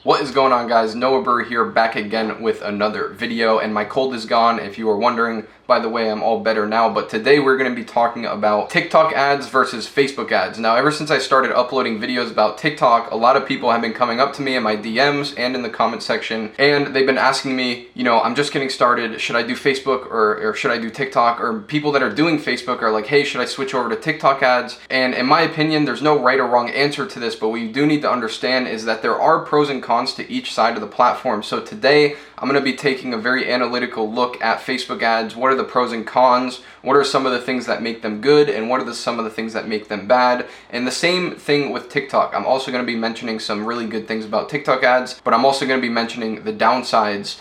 What is going on, guys? Noah Brewer here, back again with another video, and my cold is gone. If you were wondering, by the way, I'm all better now. But today we're going to be talking about TikTok ads versus Facebook ads. Now, ever since I started uploading videos about TikTok, a lot of people have been coming up to me in my DMs and in the comment section, and they've been asking me, I'm just getting started, should I do Facebook or should I do TikTok? Or people that are doing Facebook are like, hey, should I switch over to TikTok ads? And in my opinion, there's no right or wrong answer to this, but what you do need to understand is that there are pros and cons to each side of the platform. So today I'm going to be taking a very analytical look at Facebook ads. What are the pros and cons? What are some of the things that make them good, and what are some of the things that make them bad? And the same thing with TikTok. I'm also going to be mentioning some really good things about TikTok ads, but I'm also going to be mentioning the downsides.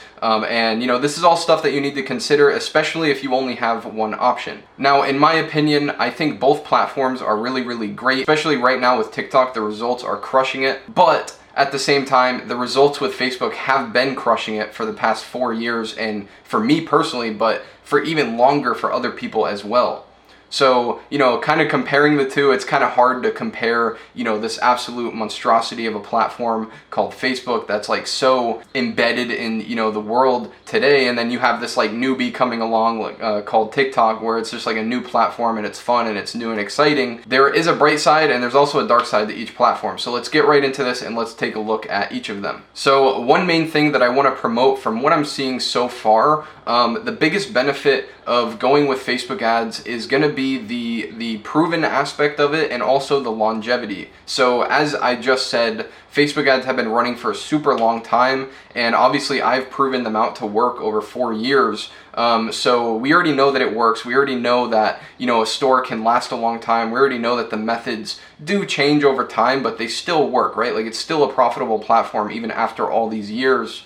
This is all stuff that you need to consider, especially if you only have one option. Now, in my opinion, I think both platforms are really, really great, especially right now with TikTok. The results are crushing it, but at the same time, the results with Facebook have been crushing it for the past 4 years, and for me personally, but for even longer for other people as well. So, kind of comparing the two, it's kind of hard to compare, this absolute monstrosity of a platform called Facebook that's like so embedded in, the world today. And then you have this like newbie coming along called TikTok, where it's just like a new platform and it's fun and it's new and exciting. There is a bright side and there's also a dark side to each platform. So let's get right into this and let's take a look at each of them. So one main thing that I want to promote from what I'm seeing so far, the biggest benefit of going with Facebook ads is going to be the proven aspect of it, and also the longevity. So as I just said, Facebook ads have been running for a super long time, and obviously I've proven them out to work over 4 years. So we already know that it works. We already know that, a store can last a long time. We already know that the methods do change over time, but they still work, right? Like, it's still a profitable platform even after all these years.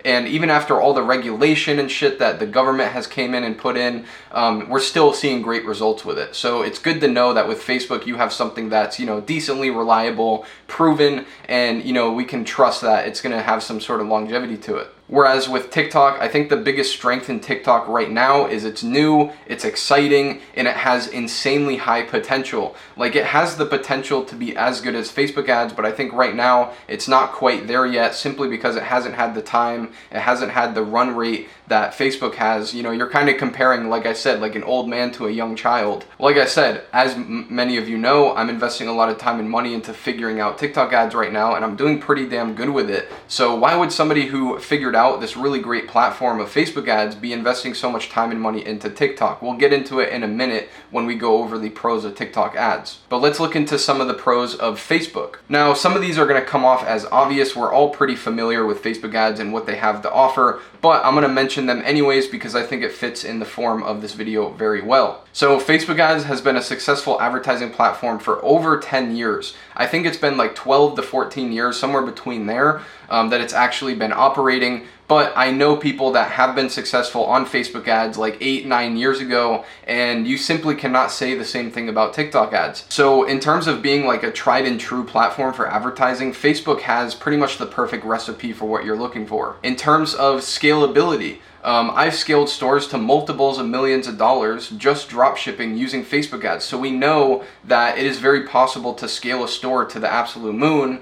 And even after all the regulation and shit that the government has came in and put in, we're still seeing great results with it. So it's good to know that with Facebook, you have something that's, decently reliable, proven, and, we can trust that it's going to have some sort of longevity to it. Whereas with TikTok, I think the biggest strength in TikTok right now is it's new, it's exciting, and it has insanely high potential. Like, it has the potential to be as good as Facebook ads, but I think right now it's not quite there yet, simply because it hasn't had the time, it hasn't had the run rate that Facebook has. You're kind of comparing, like I said, like an old man to a young child. Like I said, as many of you know, I'm investing a lot of time and money into figuring out TikTok ads right now, and I'm doing pretty damn good with it. So why would somebody who figured out this really great platform of Facebook ads be investing so much time and money into TikTok? We'll get into it in a minute when we go over the pros of TikTok ads. But let's look into some of the pros of Facebook. Now, some of these are going to come off as obvious. We're all pretty familiar with Facebook ads and what they have to offer, but I'm going to mention them anyways because I think it fits in the form of this video very well. So Facebook ads has been a successful advertising platform for over 10 years. I think it's been like 12 to 14 years, somewhere between there, that it's actually been operating. But I know people that have been successful on Facebook ads like 8-9 years ago, and you simply cannot say the same thing about TikTok ads. So in terms of being like a tried and true platform for advertising, Facebook has pretty much the perfect recipe for what you're looking for. In terms of scalability, I've scaled stores to multiples of millions of dollars just drop shipping using Facebook ads. So we know that it is very possible to scale a store to the absolute moon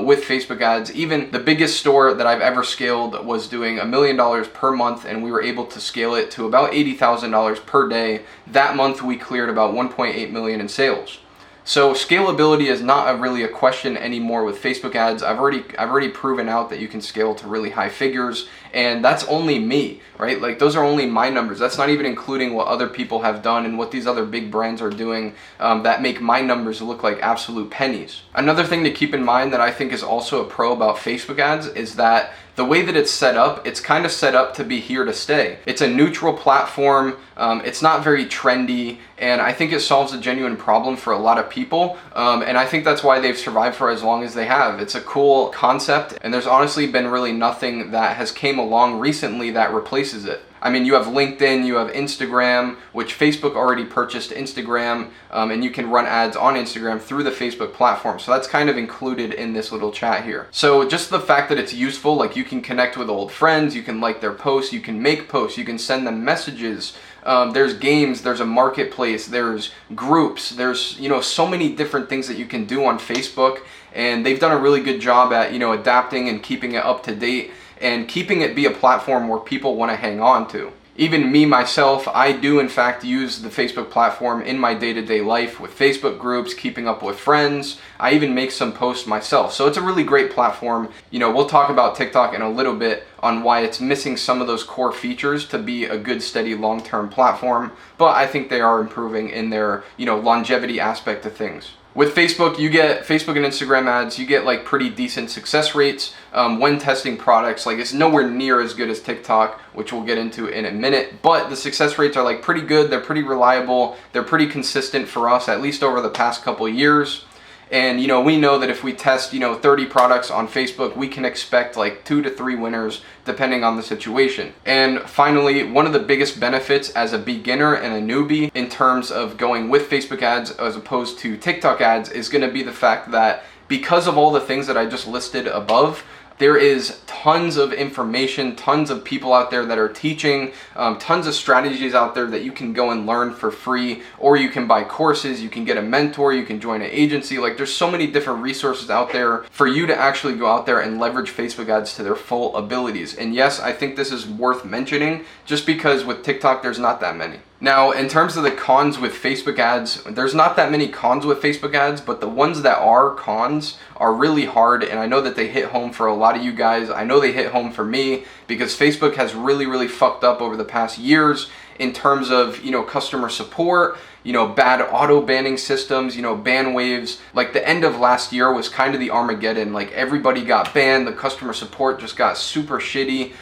with Facebook ads. Even the biggest store that I've ever scaled was doing $1 million per month, and we were able to scale it to about $80,000 per day. That month we cleared about 1.8 million in sales. So scalability is not really a question anymore with Facebook ads. I've already proven out that you can scale to really high figures, and that's only me, right? Like, those are only my numbers. That's not even including what other people have done and what these other big brands are doing that make my numbers look like absolute pennies. Another thing to keep in mind that I think is also a pro about Facebook ads is that the way that it's set up, it's kind of set up to be here to stay. It's a neutral platform. It's not very trendy, and I think it solves a genuine problem for a lot of people. And I think that's why they've survived for as long as they have. It's a cool concept, and there's honestly been really nothing that has came along recently that replaces it. I mean, you have LinkedIn, you have Instagram, which Facebook already purchased Instagram, and you can run ads on Instagram through the Facebook platform. So that's kind of included in this little chat here. So just the fact that it's useful, like, you can connect with old friends, you can like their posts, you can make posts, you can send them messages, there's games, there's a marketplace, there's groups, there's, so many different things that you can do on Facebook. And they've done a really good job at, adapting and keeping it up to date and keeping it be a platform where people want to hang on to. Even me, myself, I do in fact use the Facebook platform in my day-to-day life with Facebook groups, keeping up with friends. I even make some posts myself. So it's a really great platform. We'll talk about TikTok in a little bit on why it's missing some of those core features to be a good, steady, long-term platform. But I think they are improving in their, longevity aspect of things. With Facebook, you get Facebook and Instagram ads, you get like pretty decent success rates when testing products. Like, it's nowhere near as good as TikTok, which we'll get into in a minute, but the success rates are like pretty good. They're pretty reliable. They're pretty consistent for us, at least over the past couple years. And we know that if we test 30 products on Facebook, we can expect like 2 to 3 winners depending on the situation. And finally, one of the biggest benefits as a beginner and a newbie in terms of going with Facebook ads as opposed to TikTok ads is going to be the fact that because of all the things that I just listed above, there is tons of information, tons of people out there that are teaching, tons of strategies out there that you can go and learn for free, or you can buy courses, you can get a mentor, you can join an agency. Like, there's so many different resources out there for you to actually go out there and leverage Facebook ads to their full abilities. And yes, I think this is worth mentioning just because with TikTok, there's not that many. Now, in terms of the cons with Facebook ads, there's not that many cons with Facebook ads, but the ones that are cons are really hard, and I know that they hit home for a lot of you guys. I know they hit home for me because Facebook has really, really fucked up over the past years in terms of, customer support, bad auto banning systems, ban waves. Like, the end of last year was kind of the Armageddon. Like, everybody got banned, the customer support just got super shitty.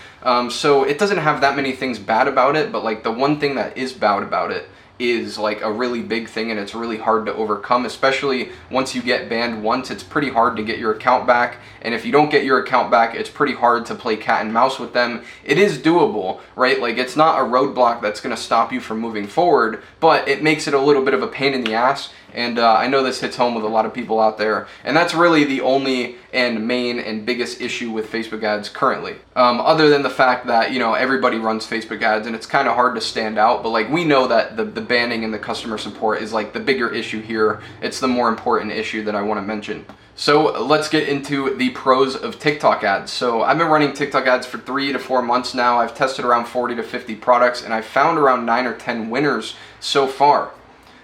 So it doesn't have that many things bad about it, but like the one thing that is bad about it is like a really big thing, and it's really hard to overcome, especially once you get banned once. It's pretty hard to get your account back, and if you don't get your account back, it's pretty hard to play cat and mouse with them. It is doable, right? Like, it's not a roadblock that's going to stop you from moving forward, but it makes it a little bit of a pain in the ass. And I know this hits home with a lot of people out there, and that's really the only and main and biggest issue with Facebook ads currently. Other than the fact that, everybody runs Facebook ads and it's kind of hard to stand out, but like, we know that the banning and the customer support is like the bigger issue here. It's the more important issue that I want to mention. So let's get into the pros of TikTok ads. So I've been running TikTok ads for 3 to 4 months now. I've tested around 40 to 50 products, and I've found around 9 or 10 winners so far.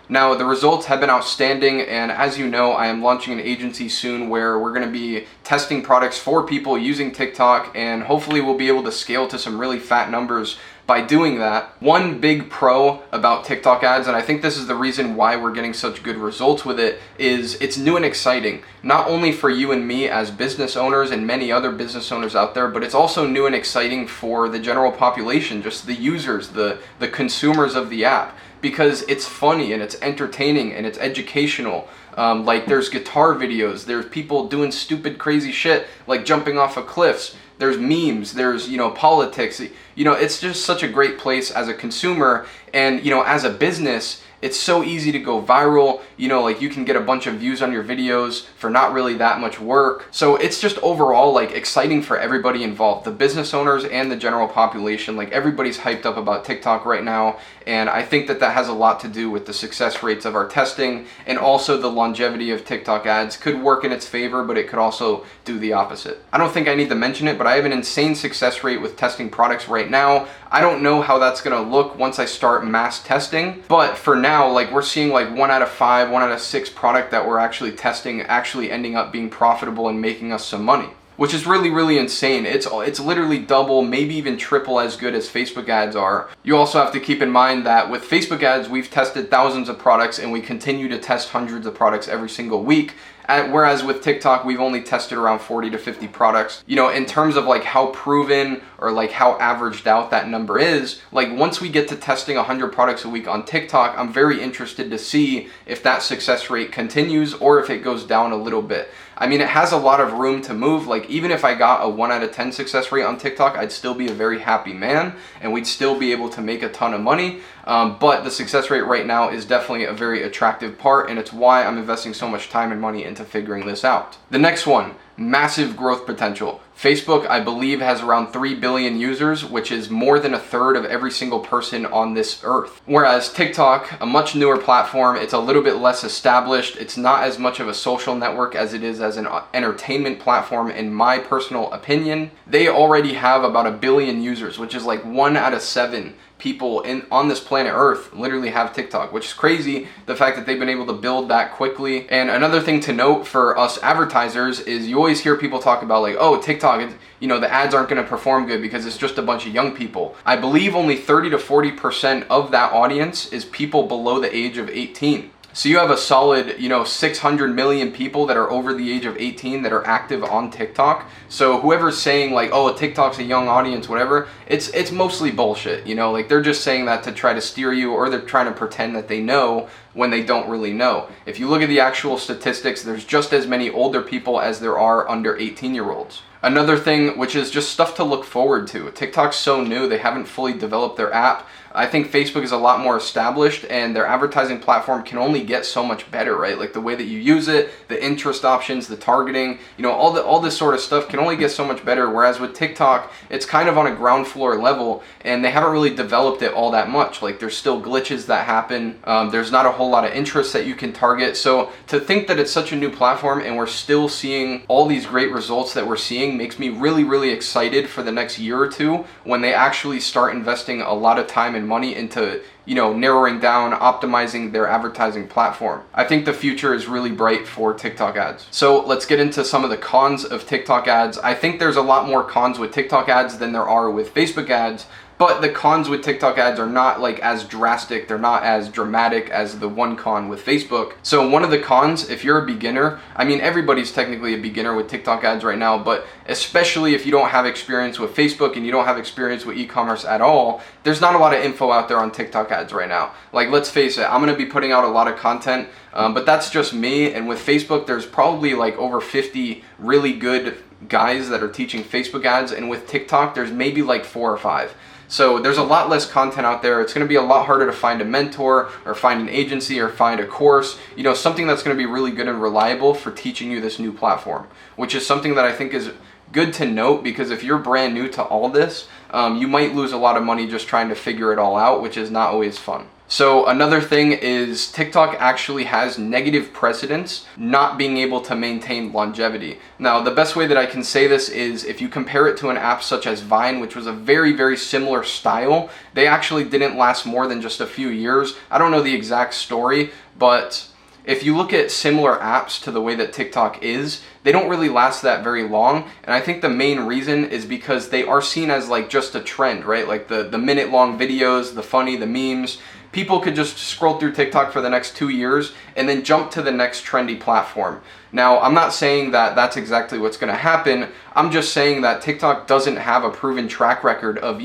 Now, the results have been outstanding, and as you know, I am launching an agency soon where we're going to be testing products for people using TikTok, and hopefully we'll be able to scale to some really fat numbers by doing that. One big pro about TikTok ads, and I think this is the reason why we're getting such good results with it, is it's new and exciting. Not only for you and me as business owners and many other business owners out there, but it's also new and exciting for the general population, just the users, the consumers of the app. Because it's funny and it's entertaining and it's educational. Like, there's guitar videos, there's people doing stupid crazy shit like jumping off of cliffs, there's memes, there's politics. It's just such a great place as a consumer, and as a business, it's so easy to go viral. Like, you can get a bunch of views on your videos for not really that much work. So it's just overall like exciting for everybody involved, the business owners and the general population. Like, everybody's hyped up about TikTok right now, and I think that has a lot to do with the success rates of our testing, and also the longevity of TikTok ads could work in its favor, but it could also do the opposite. I don't think I need to mention it, but I have an insane success rate with testing products right now. I don't know how that's gonna look once I start mass testing, but for now, like, we're seeing like 1 out of 5, 1 out of 6 product that we're actually testing actually ending up being profitable and making us some money, which is really, really insane. It's literally double, maybe even triple as good as Facebook ads are. You also have to keep in mind that with Facebook ads, we've tested thousands of products, and we continue to test hundreds of products every single week. Whereas with TikTok, we've only tested around 40 to 50 products. In terms of like how proven or like how averaged out that number is, like, once we get to testing 100 products a week on TikTok, I'm very interested to see if that success rate continues or if it goes down a little bit. I mean, it has a lot of room to move. Like, even if I got a 1 out of 10 success rate on TikTok, I'd still be a very happy man, and we'd still be able to make a ton of money. But the success rate right now is definitely a very attractive part, and it's why I'm investing so much time and money into figuring this out. The next one, massive growth potential. Facebook, I believe, has around 3 billion users, which is more than a third of every single person on this earth. Whereas TikTok, a much newer platform, it's a little bit less established. It's not as much of a social network as it is as an entertainment platform, in my personal opinion. They already have about 1 billion users, which is like 1 out of 7 people on this planet Earth literally have TikTok, which is crazy, the fact that they've been able to build that quickly. And another thing to note for us advertisers is you always hear people talk about like, oh, TikTok, the ads aren't going to perform good because it's just a bunch of young people. I believe only 30 to 40% of that audience is people below the age of 18. So you have a solid, 600 million people that are over the age of 18 that are active on TikTok. So whoever's saying like, oh, TikTok's a young audience, whatever, it's mostly bullshit. Like they're just saying that to try to steer you, or they're trying to pretend that they know when they don't really know. If you look at the actual statistics, there's just as many older people as there are under 18-year-olds. Another thing, which is just stuff to look forward to. TikTok's so new, they haven't fully developed their app. I think Facebook is a lot more established, and their advertising platform can only get so much better, right? Like the way that you use it, the interest options, the targeting, all this sort of stuff can only get so much better. Whereas with TikTok, it's kind of on a ground floor level, and they haven't really developed it all that much. Like there's still glitches that happen. There's not a whole lot of interest that you can target. So to think that it's such a new platform and we're still seeing all these great results that we're seeing makes me really, really excited for the next year or two when they actually start investing a lot of time and money into narrowing down, optimizing their advertising platform. I think the future is really bright for TikTok ads. So let's get into some of the cons of TikTok ads. I think there's a lot more cons with TikTok ads than there are with Facebook ads. But the cons with TikTok ads are not like as drastic, they're not as dramatic as the one con with Facebook. So one of the cons, if you're a beginner, everybody's technically a beginner with TikTok ads right now, but especially if you don't have experience with Facebook and you don't have experience with e-commerce at all, there's not a lot of info out there on TikTok ads right now. Like, let's face it, I'm gonna be putting out a lot of content, but that's just me. And with Facebook, there's probably like over 50 really good guys that are teaching Facebook ads, and with TikTok, there's maybe like 4 or 5. So there's a lot less content out there. It's going to be a lot harder to find a mentor or find an agency or find a course, something that's going to be really good and reliable for teaching you this new platform, which is something that I think is good to note, because if you're brand new to all this, you might lose a lot of money just trying to figure it all out, which is not always fun. So another thing is TikTok actually has negative precedence not being able to maintain longevity. Now, the best way that I can say this is if you compare it to an app such as Vine, which was a very, very similar style, they actually didn't last more than just a few years. I don't know the exact story, but if you look at similar apps to the way that TikTok is, they don't really last that very long. And I think the main reason is because they are seen as like just a trend, right? Like the minute long videos, the funny, the memes. People could just scroll through TikTok for the next 2 years and then jump to the next trendy platform. Now, I'm not saying that that's exactly what's going to happen. I'm just saying that TikTok doesn't have a proven track record of,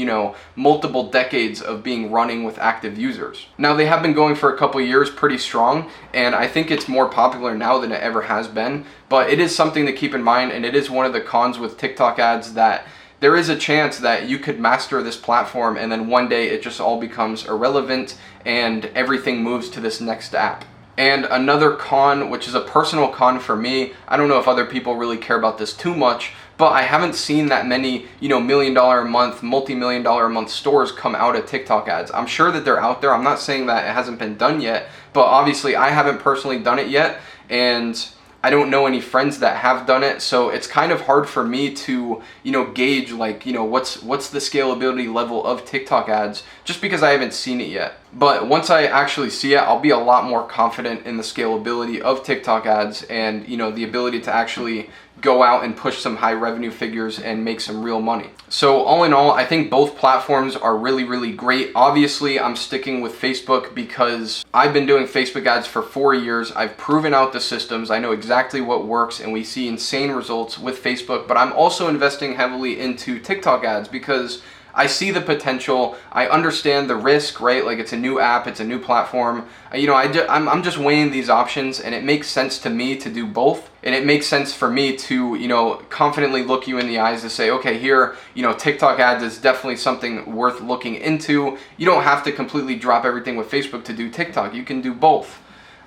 multiple decades of being running with active users. Now, they have been going for a couple years pretty strong, and I think it's more popular now than it ever has been. But it is something to keep in mind, and it is one of the cons with TikTok ads that there is a chance that you could master this platform and then one day it just all becomes irrelevant and everything moves to this next app. And another con, which is a personal con for me, I don't know if other people really care about this too much, but I haven't seen that many, $1 million a month, multi-million dollar a month stores come out of TikTok ads. I'm sure that they're out there. I'm not saying that it hasn't been done yet, but obviously I haven't personally done it yet, and I don't know any friends that have done it, so it's kind of hard for me to, gauge like, what's the scalability level of TikTok ads, just because I haven't seen it yet. But once I actually see it, I'll be a lot more confident in the scalability of TikTok ads and, the ability to actually go out and push some high revenue figures and make some real money. So all in all, I think both platforms are really, really great. Obviously, I'm sticking with Facebook because I've been doing Facebook ads for 4 years. I've proven out the systems. I know exactly what works, and we see insane results with Facebook. But I'm also investing heavily into TikTok ads because I see the potential. I understand the risk, right? Like, it's a new app, it's a new platform. I'm just weighing these options, and it makes sense to me to do both. And it makes sense for me to, confidently look you in the eyes to say, okay, here, TikTok ads is definitely something worth looking into. You don't have to completely drop everything with Facebook to do TikTok. You can do both.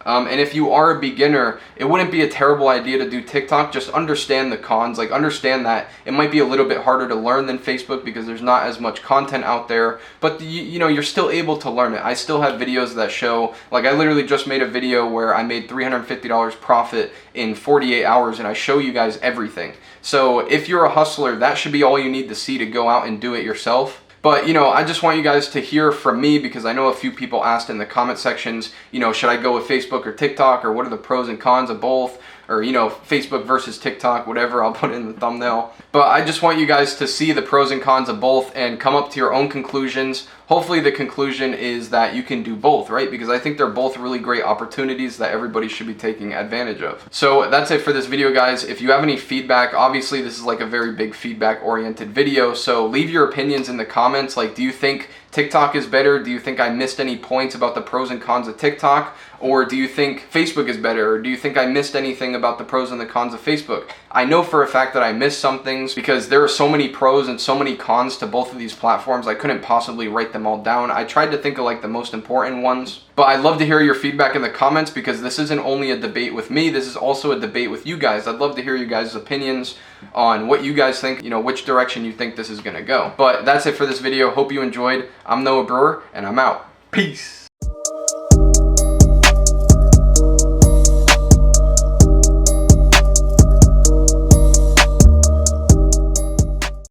And if you are a beginner, it wouldn't be a terrible idea to do TikTok. Just understand the cons, like understand that it might be a little bit harder to learn than Facebook because there's not as much content out there, but you know, you're still able to learn it. I still have videos that show, like I literally just made a video where I made $350 profit in 48 hours and I show you guys everything. So if you're a hustler, that should be all you need to see to go out and do it yourself. But, you know, I just want you guys to hear from me because I know a few people asked in the comment sections, you know, should I go with Facebook or TikTok, or what are the pros and cons of both, or, you know, Facebook versus TikTok, whatever, I'll put it in the thumbnail. But I just want you guys to see the pros and cons of both and come up to your own conclusions. Hopefully the conclusion is that you can do both, right? Because I think they're both really great opportunities that everybody should be taking advantage of. So that's it for this video, guys. If you have any feedback, obviously this is like a very big feedback oriented video, so leave your opinions in the comments. Like, do you think TikTok is better? Do you think I missed any points about the pros and cons of TikTok? Or do you think Facebook is better? Or do you think I missed anything about the pros and the cons of Facebook? I know for a fact that I missed some things because there are so many pros and so many cons to both of these platforms. I couldn't possibly write them all down. I tried to think of like the most important ones. But I'd love to hear your feedback in the comments because this isn't only a debate with me, this is also a debate with you guys. I'd love to hear you guys' opinions on what you guys think, you know, which direction you think this is gonna go. But that's it for this video. Hope you enjoyed. I'm Noah Brewer and I'm out. Peace.